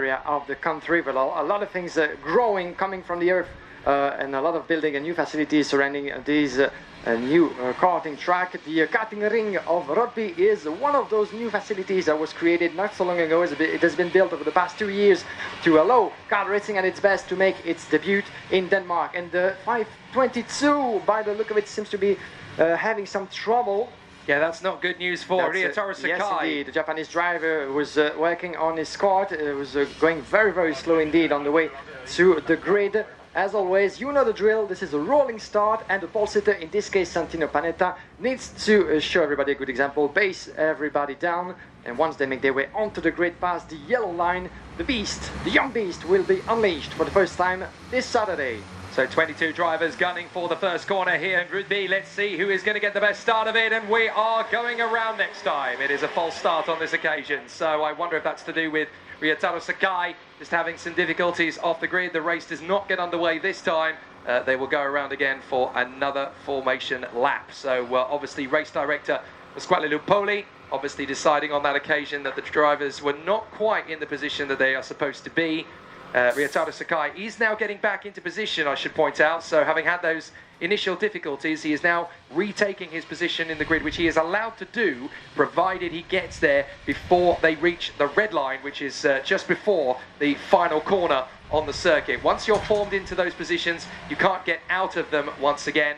area of the country, but a lot of things growing, coming from the earth, and a lot of building and new facilities surrounding these new karting track. The karting ring of Rodby is one of those new facilities that was created not so long ago. It has been built over the past 2 years to allow kart racing at its best to make its debut in Denmark. And the 522, by the look of it, seems to be having some trouble. Yeah, that's not good news for Ryotaro Sakai. Yes, indeed. The Japanese driver was working on his kart. It was going very, very slow indeed on the way to the grid. As always, you know the drill. This is a rolling start, and the pole sitter, in this case Santino Panetta, needs to show everybody a good example, pace everybody down, and once they make their way onto the grid past the yellow line, the beast, the young beast, will be unleashed for the first time this Saturday. So 22 drivers gunning for the first corner here in Group B. Let's see who is going to get the best start of it, and we are going around next time. It is a false start on this occasion, so I wonder if that's to do with Ryotaro Sakai just having some difficulties off the grid. The race does not get underway this time. They will go around again for another formation lap. So obviously race director Pasquale Lupoli obviously deciding on that occasion that the drivers were not quite in the position that they are supposed to be. Ryotaro Sakai is now getting back into position, I should point out. So having had those initial difficulties, he is now retaking his position in the grid, which he is allowed to do, provided he gets there before they reach the red line, which is just before the final corner on the circuit. Once you're formed into those positions, you can't get out of them once again.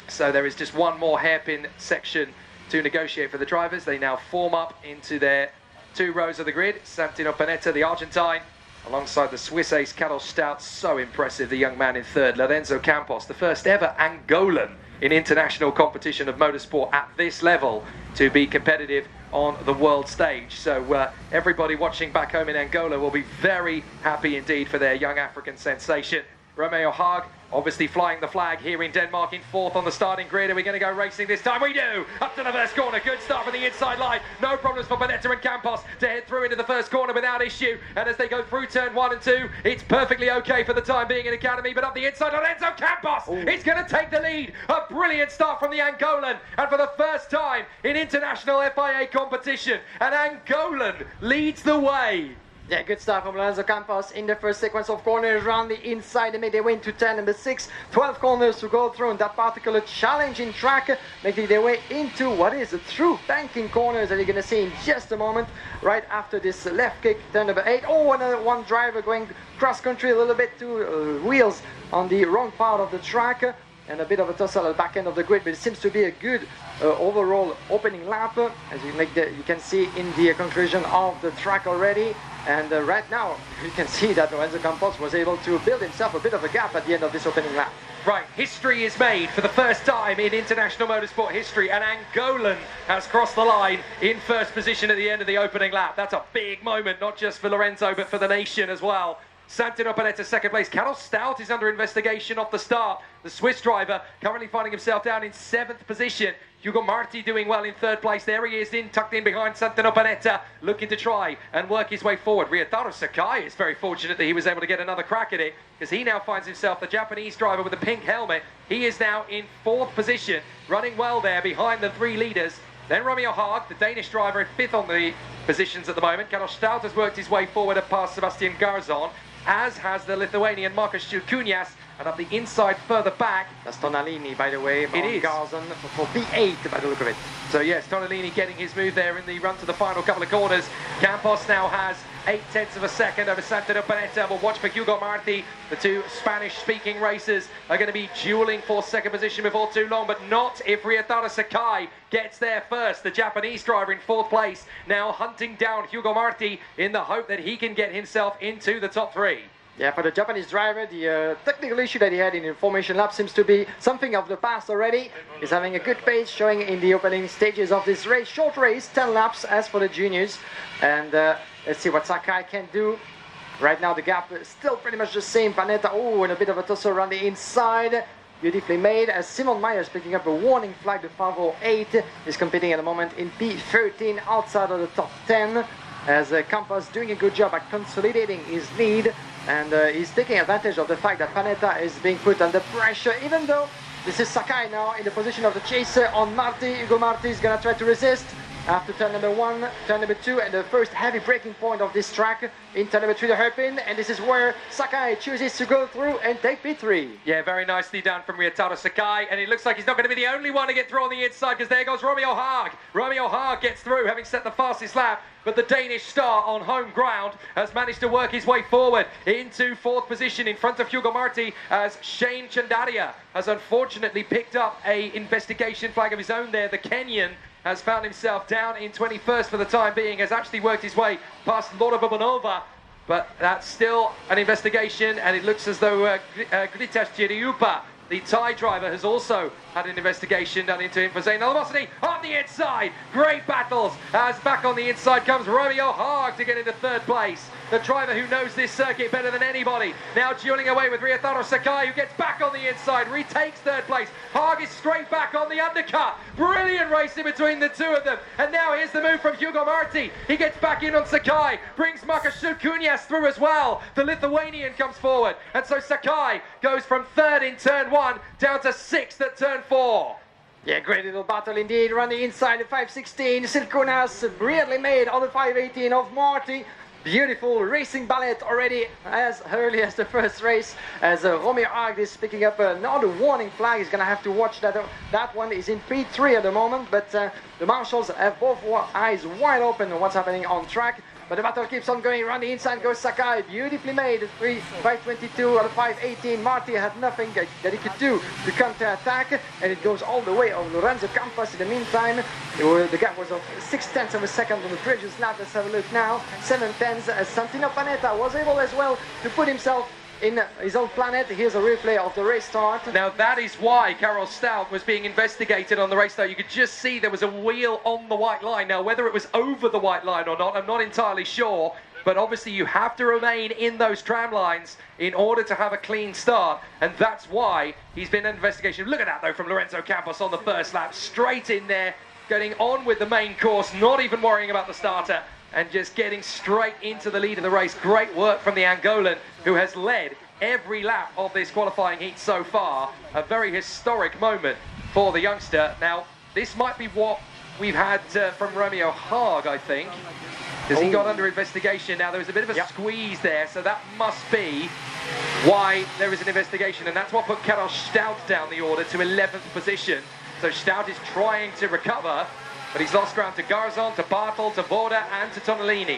So there is just one more hairpin section to negotiate for the drivers. They now form up into their 2 rows of the grid. Santino Panetta, the Argentine, alongside the Swiss ace Carlos Stout, so impressive, the young man in third. Lorenzo Campos, the first ever Angolan in international competition of motorsport at this level to be competitive on the world stage. So everybody watching back home in Angola will be very happy indeed for their young African sensation. Romeo Haag obviously flying the flag here in Denmark in 4th on the starting grid. Are we going to go racing this time? We do! Up to the first corner. Good start from the inside line. No problems for Panetta and Campos to head through into the first corner without issue. And as they go through turn 1 and 2, it's perfectly okay for the time being in Academy. But up the inside, Lorenzo Campos is going to take the lead. A brilliant start from the Angolan. And for the first time in international FIA competition, an Angolan leads the way. Yeah, good start from Lorenzo Campos in the first sequence of corners around the inside. They made their way into turn number 6. 12 corners to go through in that particular challenging track, making their way into what is a true banking corners that you're going to see in just a moment. Right after this left kick, turn number 8. Oh, another one driver going cross country a little bit to wheels on the wrong part of the track. And a bit of a tussle at the back end of the grid, but it seems to be a good overall opening lap, as you can see in the conclusion of the track already. And right now, you can see that Lorenzo Campos was able to build himself a bit of a gap at the end of this opening lap. Right, history is made for the first time in international motorsport history. An Angolan has crossed the line in first position at the end of the opening lap. That's a big moment, not just for Lorenzo, but for the nation as well. Santino Panetta second place. Carlos Stout is under investigation off the start. The Swiss driver currently finding himself down in 7th position. Hugo Marti doing well in 3rd place. There he is, tucked in behind Santino Panetta, looking to try and work his way forward. Ryotaro Sakai is very fortunate that he was able to get another crack at it, because he now finds himself, the Japanese driver with the pink helmet. He is now in 4th position, running well there behind the 3 leaders. Then Romeo Haag, the Danish driver, in 5th on the positions at the moment. Carlos Stout has worked his way forward and past Sebastian Garzon, as has the Lithuanian Marcus Ciucunias, and up the inside further back. That's Tonalini, by the way, it is Garzon for P8 by the look of it. So yes, Tonalini getting his move there in the run to the final couple of corners. Campos now has 0.8 of a second over Santino Panetta. We'll watch for Hugo Marti. The 2 Spanish-speaking racers are going to be dueling for second position before too long, but not if Ryotaro Sakai gets there first. The Japanese driver in 4th place, now hunting down Hugo Marti in the hope that he can get himself into the top 3. Yeah, for the Japanese driver, the technical issue that he had in the formation lap seems to be something of the past already. He's having a good pace showing in the opening stages of this race. Short race, 10 laps as for the juniors. And let's see what Sakai can do. Right now the gap is still pretty much the same. Panetta, and a bit of a tussle around the inside. Beautifully made, as Simon Myers picking up a warning flag. The 508 is competing at the moment in P13 outside of the top 10. As Campos doing a good job at consolidating his lead. And he's taking advantage of the fact that Panetta is being put under pressure, even though this is Sakai now in the position of the chaser on Marti. Hugo Marti is going to try to resist. after turn number 1, turn number 2, and the first heavy braking point of this track. In turn number 3, the hairpin, and this is where Sakai chooses to go through and take P3. Yeah, very nicely done from Ryotaro Sakai, and it looks like he's not going to be the only one to get through on the inside, because there goes Romeo Haag. Romeo Haag gets through, having set the fastest lap, but the Danish star on home ground has managed to work his way forward into 4th position in front of Hugo Marti, as Shane Chandaria has unfortunately picked up a investigation flag of his own there. The Kenyan has found himself down in 21st for the time being, has actually worked his way past Laura Bobanova, but that's still an investigation, and it looks as though Gritas Giriupa, the Thai driver, has also had an investigation done into him for Zayn Al-Mosni on the inside. Great battles, as back on the inside comes Romeo Haag to get into 3rd place. The driver who knows this circuit better than anybody. Now dueling away with Ryotaro Sakai, who gets back on the inside, retakes 3rd place. Haag is straight back on the undercut. Brilliant race in between the two of them. And now here's the move from Hugo Marti. He gets back in on Sakai, brings Markus Šulkuņas through as well. The Lithuanian comes forward. And so Sakai goes from 3rd in turn 1 down to 6th at turn 4. Yeah, great little battle indeed. Running inside the 516. Šulkuņas brilliantly made on the 518 of Marti. Beautiful racing ballet already as early as the first race, as Romeo Haag is picking up another warning flag. He's going to have to watch that. That one is in P3 at the moment, but the marshals have both eyes wide open on what's happening on track. But the battle keeps on going. Around the inside goes Sakai, beautifully made. 522 out of 518. Marti had nothing that he could do to counter-attack, and it goes all the way on Lorenzo Campos. In the meantime, the gap was of 0.6 of a second on the previous lap. Let's have a look now. 0.7, as Santino Panetta was able as well to put himself in his own planet. Here's a replay of the race start. Now that is why Karol Stout was being investigated on the race start. You could just see there was a wheel on the white line. Now whether it was over the white line or not, I'm not entirely sure, but obviously you have to remain in those tram lines in order to have a clean start, and that's why he's been in investigation. Look at that though from Lorenzo Campos on the first lap, straight in there, getting on with the main course, not even worrying about the starter, and just getting straight into the lead of the race. Great work from the Angolan, who has led every lap of this qualifying heat so far. A very historic moment for the youngster. Now, this might be what we've had from Romeo Haag, I think, because he got under investigation. Now, there was a bit of a squeeze there, so that must be why there is an investigation, and that's what put Karol Stout down the order to 11th position. So Stout is trying to recover, but he's lost ground to Garzon, to Bartel, to Voda, and to Tonellini.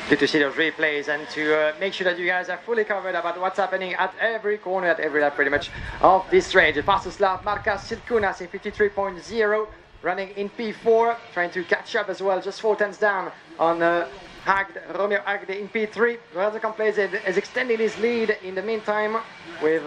Good to see those replays and to make sure that you guys are fully covered about what's happening at every corner, at every lap pretty much of this race. The fastest lap, Markus Šulkuņas in 53.0, running in P4, trying to catch up as well, just 4 tenths down on Romeo Haag in P3. Lorenzo Campos is extending his lead in the meantime with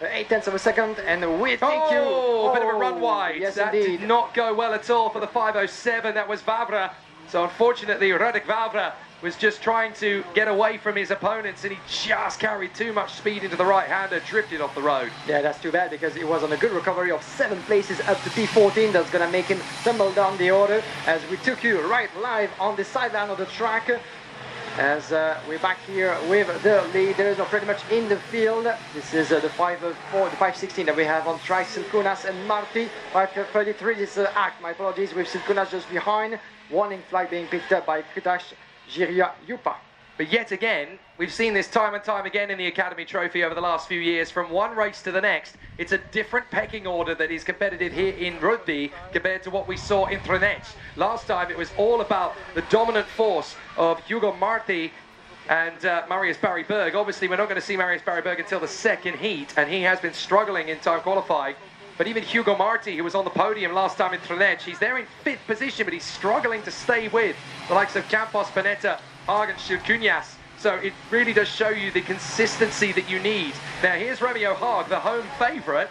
8 tenths of a second, and with a bit of a run wide. Yes, that indeed. did not go well at all for the 507. That was Vavra. So unfortunately, Radek Vavra was just trying to get away from his opponents, and he just carried too much speed into the right-hander, drifted off the road. Yeah, that's too bad, because it was on a good recovery of 7 places up to P14. That's going to make him tumble down the order, as we took you right live on the sideline of the track. As we're back here with the leaders are pretty much in the field. This is the 504, the 516 that we have on track. Šulkuņas and Marti. 533 is Haag, my apologies, with Šulkuņas just behind. Warning flag being picked up by Gritas Giriupa. But yet again, we've seen this time and time again in the Academy Trophy over the last few years. From one race to the next, it's a different pecking order that is competitive here in Rugby compared to what we saw in Trenec. Last time it was all about the dominant force of Hugo Marti and Marius Barry-Berg. Obviously, we're not going to see Marius Barry-Berg until the second heat, and he has been struggling in time qualifying. But even Hugo Marti, who was on the podium last time in Trenec, he's there in 5th position, but he's struggling to stay with the likes of Campos, Panetta, Haag and Šulkuņas. So it really does show you the consistency that you need. Now here's Romeo Haag, the home favourite,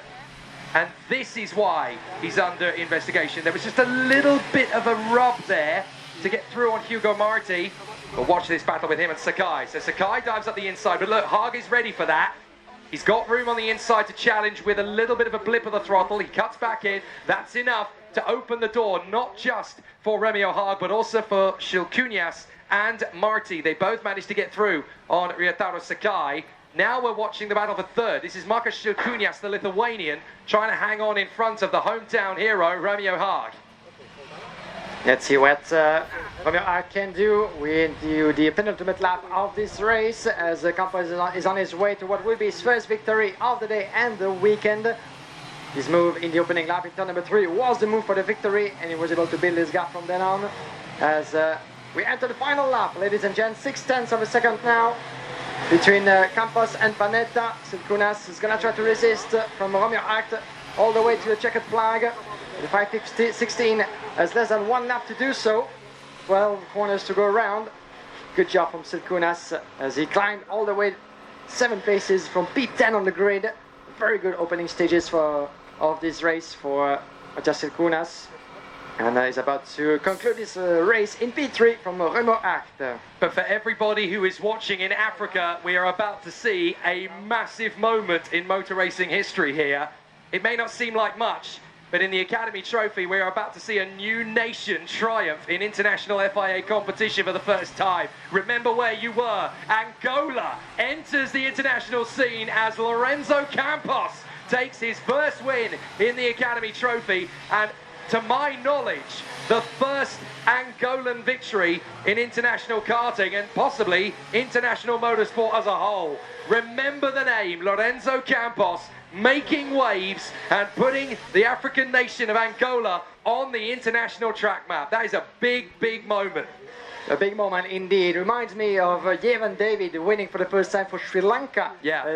and this is why he's under investigation. There was just a little bit of a rub there to get through on Hugo Marti. But watch this battle with him and Sakai. So Sakai dives up the inside, but look, Haag is ready for that. He's got room on the inside to challenge with a little bit of a blip of the throttle. He cuts back in. That's enough to open the door, not just for Romeo Haag, but also for Šulkuņas and Marti. They both managed to get through on Ryotaro Sakai. Now we're watching the battle for 3rd. This is Markus Šulkuņas, the Lithuanian, trying to hang on in front of the hometown hero, Romeo Haag. Let's see what Romeo Art can do. We do the penultimate lap of this race as Campos is on his way to what will be his first victory of the day and the weekend. His move in the opening lap in turn number 3 was the move for the victory, and he was able to build his gap from then on. As we enter the final lap, ladies and gents, 6/10 of a second now between Campos and Panetta. Silkunas is going to try to resist from Romeo Art all the way to the checkered flag. The 5:16 has less than 1 lap to do so. 12 corners to go around. Good job from Silkunas as he climbed all the way 7 places from P10 on the grid. Very good opening stages of this race for Silkunas. And he's about to conclude this race in P3 from Romeo Art. But for everybody who is watching in Africa, we are about to see a massive moment in motor racing history here. It may not seem like much, but in the Academy Trophy, we are about to see a new nation triumph in international FIA competition for the first time. Remember where you were. Angola enters the international scene as Lorenzo Campos takes his first win in the Academy Trophy, and to my knowledge, the first Angolan victory in international karting and possibly international motorsport as a whole. Remember the name, Lorenzo Campos, making waves and putting the African nation of Angola on the international track map. That is a big, big moment. A big moment indeed. Reminds me of Yevan David winning for the first time for Sri Lanka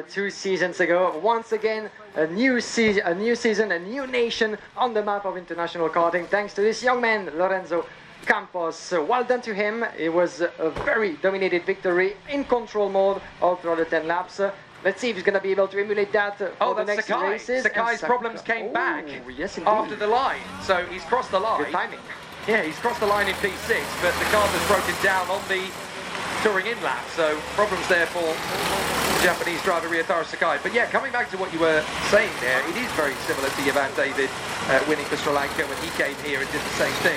2 seasons ago. Once again, a new season, a new nation on the map of international karting, thanks to this young man, Lorenzo Campos. Well done to him. It was a very dominated victory in control mode all throughout the 10 laps. Let's see if he's going to be able to emulate that for the next Sakai. races. Sakai's problems came back yes, after the line, so he's crossed the line. Good timing. Yeah, he's crossed the line in P6, but the car has broken down on the touring in lap, so problems there for the Japanese driver Ryotaro Sakai. But yeah, coming back to what you were saying there, it is very similar to Yevan David winning for Sri Lanka when he came here and did the same thing.